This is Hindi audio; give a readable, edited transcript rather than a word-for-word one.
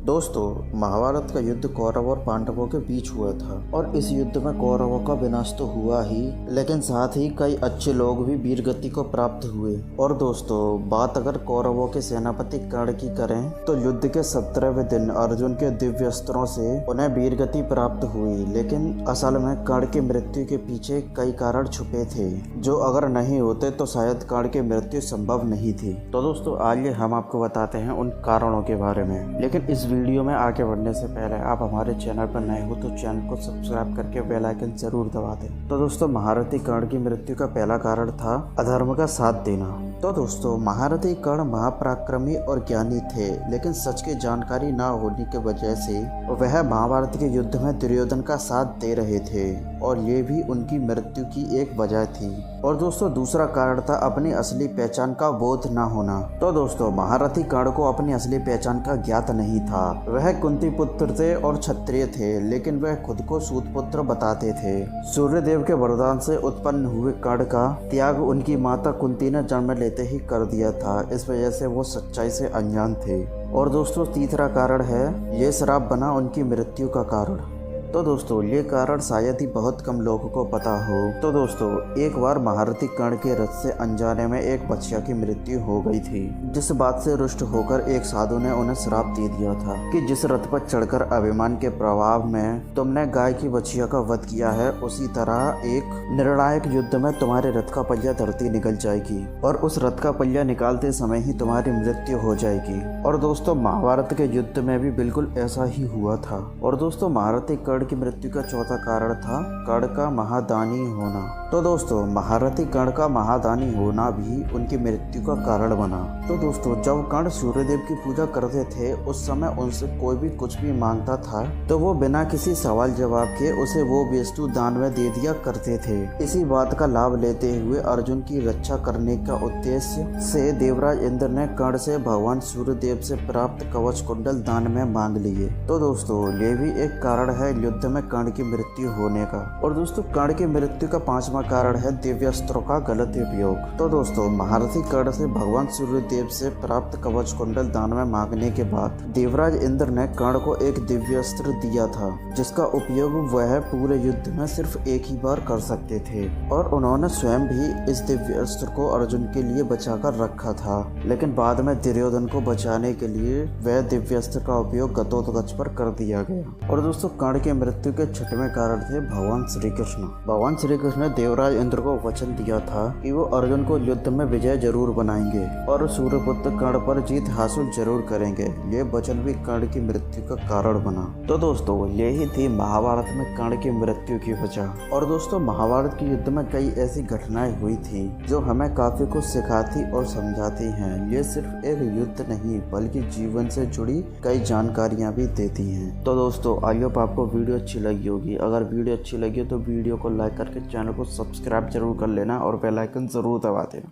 दोस्तों, महाभारत का युद्ध कौरव और पांडवों के बीच हुआ था और इस युद्ध में कौरवों का विनाश तो हुआ ही, लेकिन साथ ही कई अच्छे लोग भी वीरगति को प्राप्त हुए। और दोस्तों, बात अगर कौरवों के सेनापति कर्ण की करें तो युद्ध के 17वें दिन अर्जुन के दिव्य अस्त्रों से उन्हें वीरगति प्राप्त हुई, लेकिन असल में कर्ण की मृत्यु के पीछे कई कारण छुपे थे जो अगर नहीं होते तो शायद कर्ण की मृत्यु संभव नहीं थी। तो दोस्तों, आइए हम आपको बताते हैं उन कारणों के बारे में। लेकिन इस वीडियो में आगे बढ़ने से पहले आप हमारे चैनल पर नए हो तो चैनल को सब्सक्राइब करके बेल आइकन जरूर दबा दें। तो दोस्तों, महारथी कर्ण की मृत्यु का पहला कारण था अधर्म का साथ देना। तो दोस्तों, महारथी कर्ण महापराक्रमी और ज्ञानी थे, लेकिन सच की जानकारी न होने की वजह से वह महाभारत के युद्ध में दुर्योधन का साथ दे रहे थे और ये भी उनकी मृत्यु की एक वजह थी। और दोस्तों, दूसरा कारण था अपनी असली पहचान का बोध न होना। तो दोस्तों, महारथी कर्ण को अपनी असली पहचान का ज्ञात नहीं था। वह कुंती पुत्र थे और क्षत्रिय थे, लेकिन वह खुद को सूत पुत्र बताते थे। सूर्यदेव के वरदान से उत्पन्न हुए कर्ण का त्याग उनकी माता कुंती ने जन्म लेते ही कर दिया था। इस वजह से वो सच्चाई से अनजान थे। और दोस्तों, तीसरा कारण है ये श्राप बना उनकी मृत्यु का कारण। तो दोस्तों, ये कारण शायद ही बहुत कम लोगों को पता हो। तो दोस्तों, एक बार महारथी कर्ण के रथ से अनजाने में एक बछिया की मृत्यु हो गई थी, जिस बात से रुष्ट होकर एक साधु ने उन्हें श्राप दे दिया था कि जिस रथ पर चढ़कर अभिमान के प्रभाव में तुमने गाय की बछिया का वध किया है, उसी तरह एक निर्णायक युद्ध में तुम्हारे रथ का पहिया धरती निकल जाएगी और उस रथ का पहिया निकालते समय ही तुम्हारी मृत्यु हो जाएगी। और दोस्तों, महाभारत के युद्ध में भी बिल्कुल ऐसा ही हुआ था। और दोस्तों, महारथी कर्ण की मृत्यु का चौथा कारण था कर्ण का महादानी होना। तो दोस्तों, महारथी कर्ण का महादानी होना भी उनकी मृत्यु का कारण बना। तो दोस्तों, जब कर्ण सूर्यदेव की पूजा करते थे, उस समय उनसे कोई भी कुछ भी मांगता था तो वो बिना किसी सवाल जवाब के उसे वो वस्तु दान में दे दिया करते थे। इसी बात का लाभ लेते हुए अर्जुन की रक्षा करने का उद्देश्य से देवराज इंद्र ने कर्ण से भगवान सूर्यदेव से प्राप्त कवच कुंडल दान में मांग लिए। तो दोस्तों, ये भी एक कारण है युद्ध में कर्ण की मृत्यु होने का। और दोस्तों, कर्ण की मृत्यु का पांचवा कारण है दिव्यास्त्रों का गलत उपयोग। तो दोस्तों, महारथी कर्ण से भगवान सूर्यदेव से प्राप्त कवच कुंडल दान में मांगने के बाद देवराज इंद्र ने कर्ण को एक दिव्यास्त्र दिया था, जिसका उपयोग वह पूरे युद्ध में सिर्फ एक ही बार कर सकते थे। और उन्होंने स्वयं भी इस दिव्यास्त्र को अर्जुन के लिए बचाकर रखा था, लेकिन बाद में दुर्योधन को बचाने के लिए वह दिव्यास्त्र का उपयोग गतोत्कच पर कर दिया गया। और दोस्तों, कर्ण के मृत्यु के छठवें कारण थे भगवान श्री कृष्ण। भगवान श्री कृष्ण ने देवराज इंद्र को वचन दिया था कि वो अर्जुन को युद्ध में विजय जरूर बनाएंगे और सूर्यपुत्र कर्ण पर जीत हासिल जरूर करेंगे। ये वचन भी कर्ण की मृत्यु का कारण बना। तो दोस्तों, यही थी महाभारत में कर्ण की मृत्यु की वजह। और दोस्तों, महाभारत के युद्ध में कई ऐसी घटनाएं हुई थी जो हमें काफी कुछ सिखाती और समझाती हैं। ये सिर्फ एक युद्ध नहीं बल्कि जीवन से जुड़ी कई जानकारियां भी देती हैं। तो दोस्तों, आई होप आपको वीडियो अच्छी लगी होगी। अगर वीडियो अच्छी लगी हो तो वीडियो को लाइक करके चैनल को सब्सक्राइब जरूर कर लेना और बेल आइकन जरूर दबा देना।